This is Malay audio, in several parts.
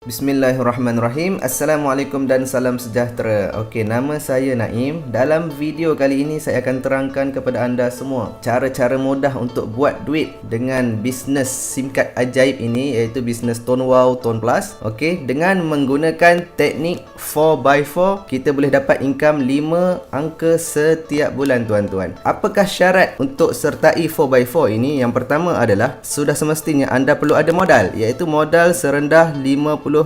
Bismillahirrahmanirrahim. Assalamualaikum dan salam sejahtera. Okey, nama saya Naim. Dalam video kali ini saya akan terangkan kepada anda semua cara-cara mudah untuk buat duit dengan bisnes SIM card ajaib ini, iaitu bisnes Tone Wow, Tone Plus. Okey, dengan menggunakan teknik 4x4 kita boleh dapat income 5 angka setiap bulan, tuan-tuan. Apakah syarat untuk sertai 4x4 ini? Yang pertama adalah sudah semestinya anda perlu ada modal, iaitu modal serendah RM55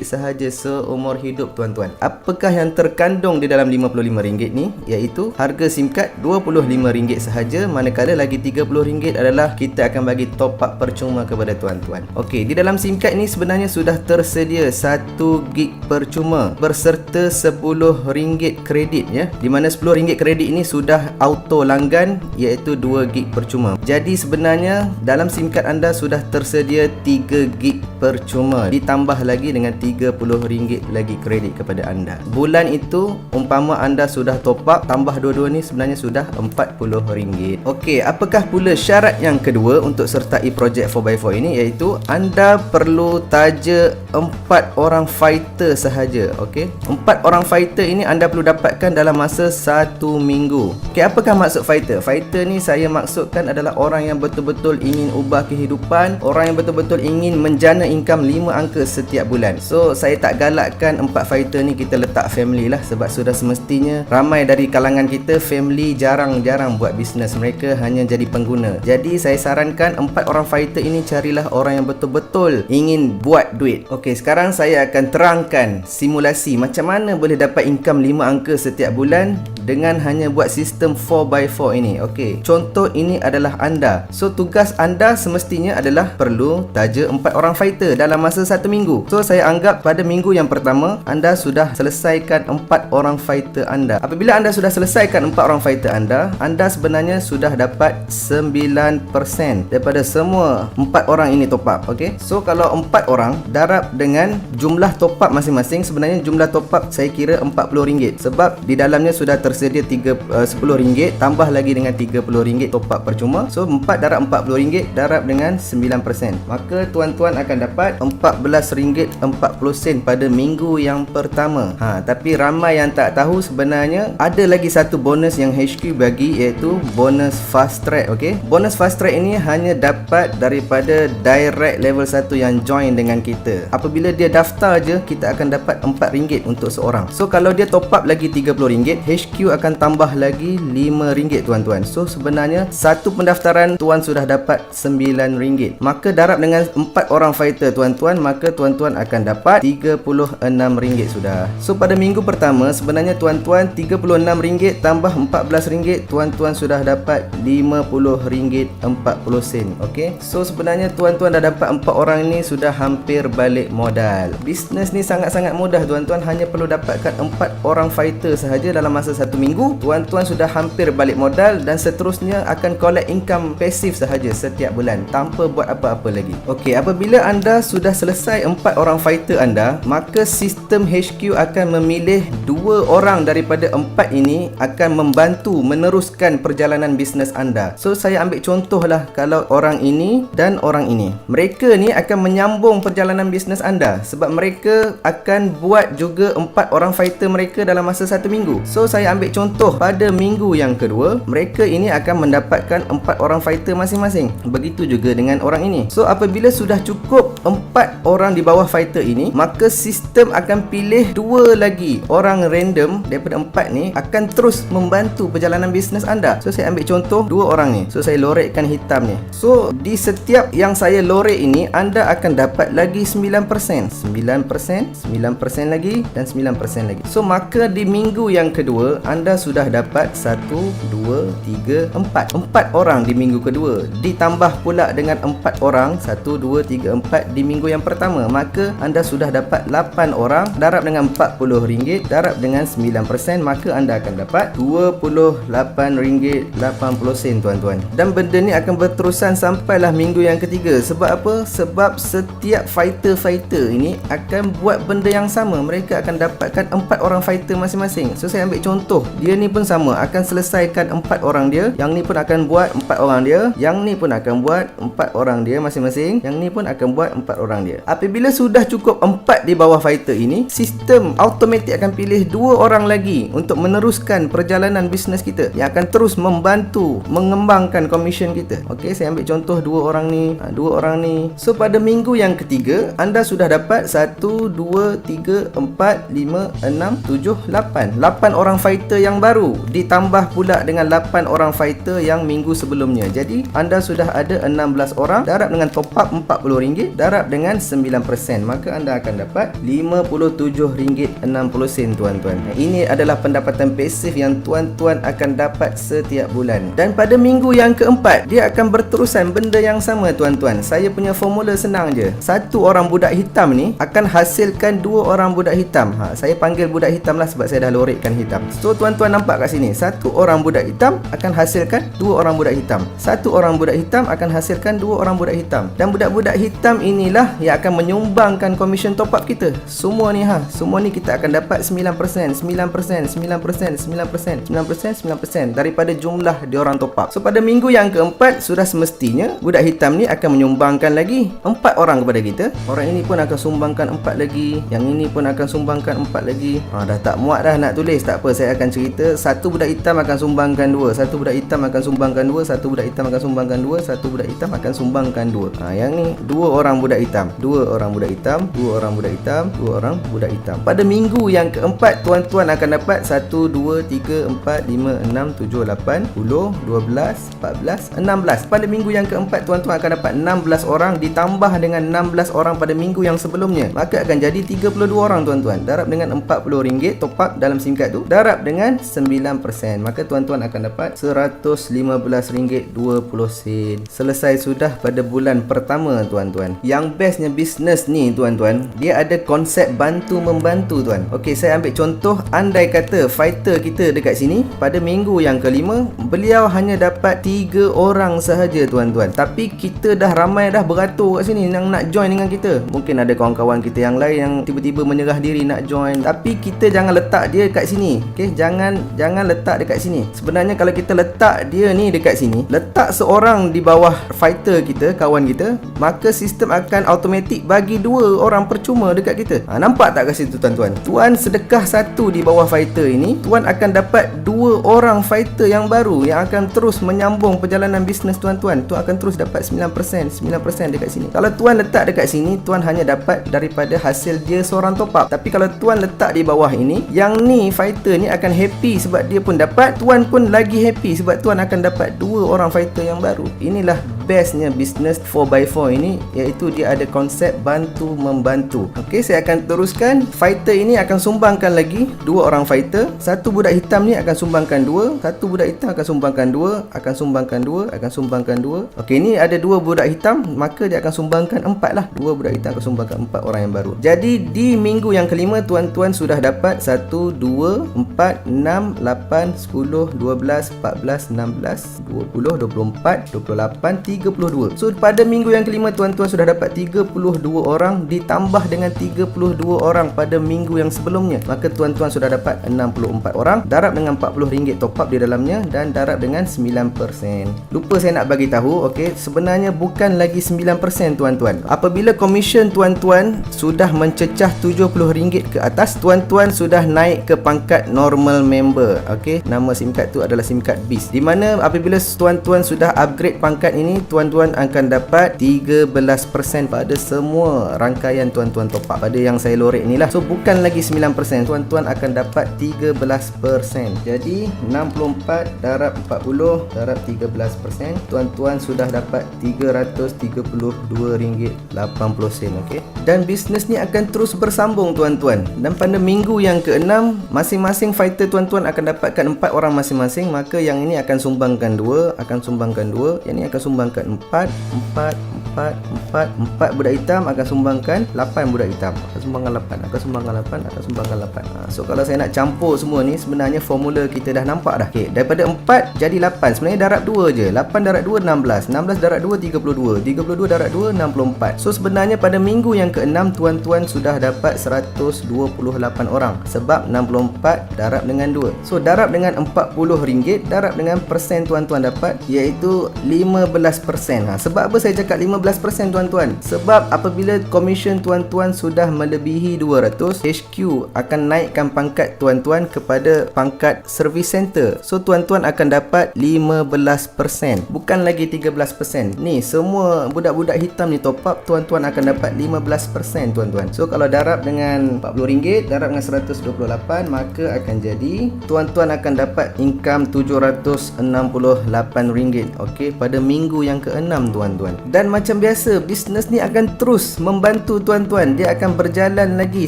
sahaja seumur hidup, tuan-tuan. Apakah yang terkandung di dalam RM55 ni? Iaitu harga SIM card RM25 sahaja, manakala lagi RM30 adalah kita akan bagi top up percuma kepada tuan-tuan. Okey, di dalam SIM card ni sebenarnya sudah tersedia 1 gig percuma berserta RM10 kredit, ya. Di mana RM10 kredit ini sudah auto langgan, iaitu 2 gig percuma. Jadi sebenarnya dalam SIM card anda sudah tersedia 3 gig percuma, ditambah lagi dengan RM30 lagi kredit kepada anda. Bulan itu umpama anda sudah top up, tambah dua-dua ni sebenarnya sudah RM40. Okey, apakah pula syarat yang kedua untuk sertai projek 4x4 ini? Iaitu anda perlu taja 4 orang fighter sahaja. Okey, 4 orang fighter ini anda perlu dapatkan dalam masa 1 minggu. Okey, apakah maksud fighter? Fighter ni saya maksudkan adalah orang yang betul-betul ingin ubah kehidupan, orang yang betul-betul ingin menjana income 5 angka setiap bulan. So saya tak galakkan 4 fighter ni kita letak family lah, sebab sudah semestinya ramai dari kalangan kita family jarang-jarang buat bisnes, mereka hanya jadi pengguna. Jadi saya sarankan 4 orang fighter ini carilah orang yang betul-betul ingin buat duit. Okey, sekarang saya akan terangkan simulasi macam mana boleh dapat income 5 angka setiap bulan dengan hanya buat sistem 4x4 ini. Okey, contoh ini adalah anda. So tugas anda semestinya adalah perlu taja 4 orang fighter dalam masa 1 minggu. So saya anggap pada minggu yang pertama anda sudah selesaikan 4 orang fighter anda. Apabila anda sudah selesaikan 4 orang fighter anda sebenarnya sudah dapat 9% daripada semua 4 orang ini top up. Okey, so kalau 4 orang darab dengan jumlah top up masing-masing, sebenarnya jumlah top up saya kira RM40, sebab di dalamnya sudah tersedia RM10 tambah lagi dengan RM30 top up percuma. So 4 darab RM40 darab dengan 9%, maka tuan-tuan akan dapat RM14.40 pada minggu yang pertama. Tapi ramai yang tak tahu sebenarnya ada lagi satu bonus yang HQ bagi, iaitu bonus fast track. Okey, bonus fast track ini hanya dapat daripada direct level 1 yang join dengan kita. Apabila dia daftar je, kita akan dapat RM4 untuk seorang. So kalau dia top up lagi RM30, HQ akan tambah lagi RM5, tuan-tuan. So sebenarnya satu pendaftaran tuan sudah dapat RM9. Maka darab dengan 4 orang fighter tuan-tuan, maka tuan-tuan akan dapat RM36 sudah. So pada minggu pertama sebenarnya tuan-tuan RM36 tambah RM14, tuan-tuan sudah dapat RM50.40. Okey, so sebenarnya tuan-tuan dah dapat 4 orang ini sudah hampir balik modal. Bisnes ni sangat-sangat mudah, tuan-tuan hanya perlu dapatkan 4 orang fighter sahaja dalam masa 1 minggu, tuan-tuan sudah hampir balik modal, dan seterusnya akan collect income pasif sahaja setiap bulan tanpa buat apa-apa lagi. Okey, apabila anda sudah selesai 4 orang fighter anda, maka sistem HQ akan memilih 2 orang daripada 4 ini akan membantu meneruskan perjalanan bisnes anda. So saya ambil contohlah, kalau orang ini dan orang ini, mereka ni akan menyambung perjalanan bisnes anda, sebab mereka akan buat juga 4 orang fighter mereka dalam masa 1 minggu. So saya ambil contoh pada minggu yang kedua, mereka ini akan mendapatkan 4 orang fighter masing-masing. Begitu juga dengan orang ini. So apabila sudah cukup 4 orang di bawah fighter ini, maka sistem akan pilih 2 lagi orang random daripada 4 ni akan terus membantu perjalanan bisnes anda. So saya ambil contoh 2 orang ni. So saya lorekkan hitam ni. So di setiap yang saya lorek ini, anda akan dapat lagi 9%, 9% lagi dan 9% lagi. So maka di minggu yang kedua anda sudah dapat 1, 2, 3, 4 orang di minggu kedua, ditambah pula dengan 4 orang 1, 2, 3, 4 di minggu yang pertama, maka anda sudah dapat 8 orang darab dengan RM40 darab dengan 9%, maka anda akan dapat RM28.80, tuan-tuan. Dan benda ni akan berterusan sampailah minggu yang ketiga. Sebab apa? Sebab setiap fighter ini akan buat benda yang sama. Mereka akan dapatkan 4 orang fighter masing-masing. So saya ambil contoh contoh, dia ni pun sama, akan selesaikan 4 orang dia, yang ni pun akan buat 4 orang dia, yang ni pun akan buat 4 orang dia masing-masing, yang ni pun akan buat 4 orang dia. Apabila sudah cukup 4 di bawah fighter ini, sistem automatik akan pilih 2 orang lagi untuk meneruskan perjalanan bisnes kita yang akan terus membantu mengembangkan komisen kita. Okey, saya ambil contoh 2 orang ni, 2 orang ni. So pada minggu yang ketiga, anda sudah dapat 1, 2, 3, 4, 5, 6, 7, 8 orang fighter yang baru, ditambah pula dengan 8 orang fighter yang minggu sebelumnya. Jadi anda sudah ada 16 orang, darab dengan top up RM40, darab dengan 9%, maka anda akan dapat RM57.60 tuan-tuan. Ini adalah pendapatan pasif yang tuan-tuan akan dapat setiap bulan. Dan pada minggu yang keempat, dia akan berterusan benda yang sama tuan-tuan. Saya punya formula senang je. Satu orang budak hitam ni akan hasilkan 2 orang budak hitam. Saya panggil budak hitam lah sebab saya dah lorekkan hitam. So tuan-tuan nampak kat sini, satu orang budak hitam akan hasilkan 2 orang budak hitam. Satu orang budak hitam akan hasilkan 2 orang budak hitam. Dan budak-budak hitam inilah yang akan menyumbangkan komisen top up kita. Semua ni semua ni kita akan dapat 9% daripada jumlah diorang top up. So pada minggu yang keempat, sudah semestinya budak hitam ni akan menyumbangkan lagi 4 orang kepada kita. Orang ini pun akan sumbangkan 4 lagi, yang ini pun akan sumbangkan 4 lagi. Dah tak muat dah nak tulis, tak apa, saya akan cerita. Satu budak hitam akan sumbangkan 2, satu budak hitam akan sumbangkan 2, satu budak hitam akan sumbangkan 2, satu budak hitam akan sumbangkan 2. Yang ni 2 orang budak hitam, 2 orang budak hitam, 2 orang budak hitam, 2 orang budak hitam. Pada minggu yang keempat, tuan-tuan akan dapat 1, 2, 3, 4, 5, 6, 7, 8, 10, 12, 14, 16. Pada minggu yang keempat, tuan-tuan akan dapat 16 orang ditambah dengan 16 orang pada minggu yang sebelumnya, maka akan jadi 32 orang tuan-tuan. Darab dengan RM40 top up dalam SIM card tu, darab dengan 9%, maka tuan-tuan akan dapat RM115.20. Selesai sudah pada bulan pertama tuan-tuan. Yang bestnya bisnes ni tuan-tuan, dia ada konsep bantu-membantu tuan. Okey, saya ambil contoh, andai kata fighter kita dekat sini pada minggu yang kelima, beliau hanya dapat 3 orang sahaja tuan-tuan. Tapi kita dah ramai dah beratur kat sini yang nak join dengan kita. Mungkin ada kawan-kawan kita yang lain yang tiba-tiba menyerah diri nak join. Tapi kita jangan letak dia kat sini. Okey, jangan letak dekat sini. Sebenarnya kalau kita letak dia ni dekat sini, letak seorang di bawah fighter kita, kawan kita, maka sistem akan automatik bagi 2 orang percuma dekat kita. Nampak tak kat situ tuan-tuan? Tuan sedekah 1 di bawah fighter ini, tuan akan dapat 2 orang fighter yang baru yang akan terus menyambung perjalanan bisnes tuan-tuan. Tuan akan terus dapat 9% dekat sini. Kalau tuan letak dekat sini, tuan hanya dapat daripada hasil dia seorang top up. Tapi kalau tuan letak di bawah ini, yang ni fighter ni akan happy sebab dia pun dapat, tuan pun lagi happy sebab tuan akan dapat 2 orang fighter yang baru. Inilah bestnya bisnes 4x4 ini, iaitu dia ada konsep bantu-membantu. Okey, saya akan teruskan. Fighter ini akan sumbangkan lagi 2 orang fighter. Satu budak hitam ni akan sumbangkan 2, satu budak hitam akan sumbangkan 2, akan sumbangkan 2, akan sumbangkan 2. Okey, ni ada 2 budak hitam, maka dia akan sumbangkan 4 lah. 2 budak hitam akan sumbangkan 4 orang yang baru. Jadi di minggu yang kelima, tuan-tuan sudah dapat 1, 2, 4, 6, 8, 10, 12, 14, 16, 20, 24, 28, 32. So pada minggu yang kelima, tuan-tuan sudah dapat 32 orang ditambah dengan 32 orang pada minggu yang sebelumnya, maka tuan-tuan sudah dapat 64 orang, darab dengan RM40 top up di dalamnya, dan darab dengan 9%. Lupa saya nak bagi tahu, okey, sebenarnya bukan lagi 9% tuan-tuan. Apabila komisen tuan-tuan sudah mencecah RM70 ke atas, tuan-tuan sudah naik ke pangkat normal member. Okey, nama SIM card tu adalah SIM card BIS, di mana apabila tuan-tuan sudah upgrade pangkat ini, tuan-tuan akan dapat 13% pada semua rangkaian tuan-tuan top up. Pada yang saya lorek ni lah. So bukan lagi 9%, tuan-tuan akan dapat 13%. Jadi 64 darab 40 darab 13%, tuan-tuan sudah dapat RM332.80. Okey. Dan bisnes ni akan terus bersambung tuan-tuan. Dan pada minggu yang ke-6, masing-masing fighter tuan-tuan akan dapatkan 4 orang masing-masing, maka yang ini akan sumbangkan 2, akan sumbangkan 2, yang ini akan sumbangkan 4, 4, 4, 4 budak hitam akan sumbangkan 8 budak hitam. Akan sumbangkan 8, akan sumbangkan 8, akan sumbangkan 8. So kalau saya nak campur semua ni, sebenarnya formula kita dah nampak dah. Okey, daripada 4 jadi 8. Sebenarnya darab 2 je. 8 darab 2 16. 16 darab 2 32. 32 darab 2 64. So sebenarnya pada minggu yang ke-6 tuan-tuan sudah dapat 128 orang. Sebab 64 darab dengan 2. So darab dengan RM40, darab dengan persen tuan-tuan dapat, iaitu 15%. Sebab apa saya cakap 15% tuan-tuan? Sebab apabila komisen tuan-tuan sudah melebihi 200, HQ akan naikkan pangkat tuan-tuan kepada pangkat service center. So tuan-tuan akan dapat 15%, bukan lagi 13%. Ni semua budak-budak hitam ni top up, tuan-tuan akan dapat 15% tuan-tuan. So kalau darab dengan RM40, darab dengan 128, maka akan jadi tuan-tuan akan dapat income RM768. Okey, pada minggu yang ke-6 tuan-tuan. Dan macam biasa, bisnes ni akan terus membantu tuan-tuan. Dia akan berjalan lagi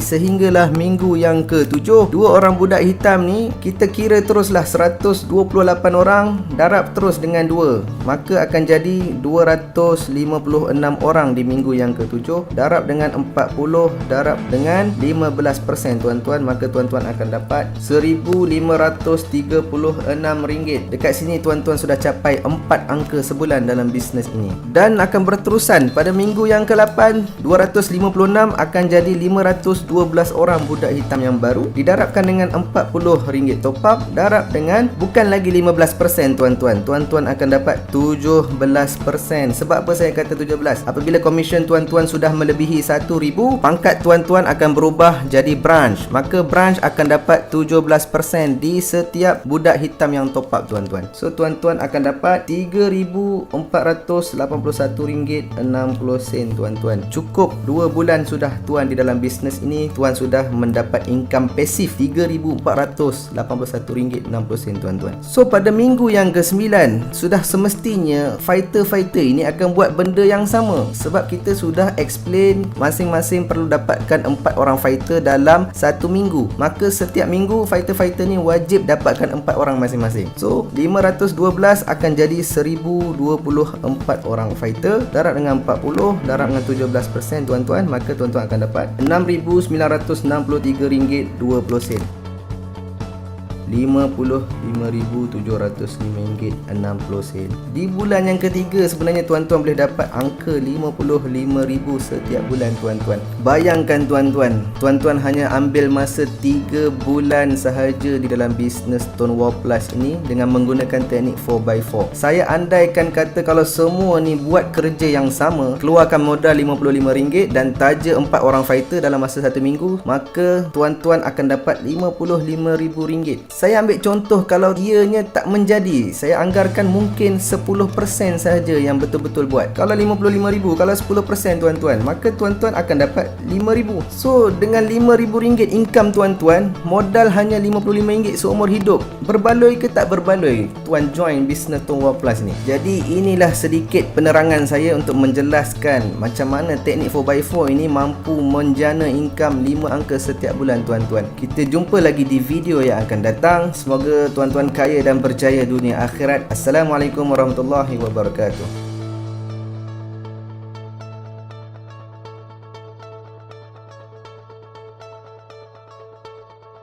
sehinggalah minggu yang ke-7. 2 orang budak hitam ni kita kira teruslah 128 orang, darab terus dengan 2, maka akan jadi 256 orang di minggu yang ke-7. Darab dengan 40, darab dengan 15% tuan-tuan, maka tuan-tuan akan dapat RM1,536. Dekat sini tuan-tuan sudah capai 4 angka sebulan dalam bisnes ini. Dan akan berterusan pada minggu yang ke-8, 256 akan jadi 512 orang budak hitam yang baru, didarabkan dengan RM40 top up, darab dengan bukan lagi 15% tuan-tuan. Tuan-tuan akan dapat 17%. Sebab apa saya kata 17? Apabila komisen tuan-tuan sudah melebihi 1,000, pangkat tuan-tuan akan berubah jadi branch. Maka branch akan dapat 17% di setiap budak hitam yang top up tuan-tuan. So tuan-tuan akan dapat RM3,481.60 tuan-tuan. Cukup 2 bulan sudah tuan di dalam bisnes ini, tuan sudah mendapat income pasif RM3,481.60 tuan-tuan. So pada minggu yang ke-9 sudah semestinya fighter-fighter ini akan buat benda yang sama. Sebab kita sudah explain masing-masing perlu dapatkan 4 orang fighter dalam 1 minggu. Maka setiap minggu fighter-fighter ni wajib dapatkan 4 orang masing-masing. So 512 akan jadi 1024 orang fighter, darab dengan 40, darab dengan 17% tuan-tuan, maka tuan-tuan akan dapat RM6,963.20. RM55,705.60. Di bulan yang ketiga sebenarnya tuan-tuan boleh dapat angka RM55,000 setiap bulan tuan-tuan. Bayangkan tuan-tuan, tuan-tuan hanya ambil masa 3 bulan sahaja di dalam bisnes Stonewall Plus ini dengan menggunakan teknik 4x4. Saya andaikan kata kalau semua ni buat kerja yang sama, keluarkan modal RM55 dan taja 4 orang fighter dalam masa 1 minggu, maka tuan-tuan akan dapat RM55,000. Saya ambil contoh kalau ianya tak menjadi, saya anggarkan mungkin 10% sahaja yang betul-betul buat. Kalau RM55,000, kalau 10% tuan-tuan, maka tuan-tuan akan dapat RM5,000. So dengan RM5,000 income tuan-tuan, modal hanya RM55 seumur hidup. Berbaloi ke tak berbaloi? Tuan join bisnes Stonewall Plus ni. Jadi inilah sedikit penerangan saya untuk menjelaskan macam mana teknik 4x4 ini mampu menjana income 5 angka setiap bulan tuan-tuan. Kita jumpa lagi di video yang akan datang. Semoga tuan-tuan kaya dan berjaya dunia akhirat. Assalamualaikum warahmatullahi wabarakatuh.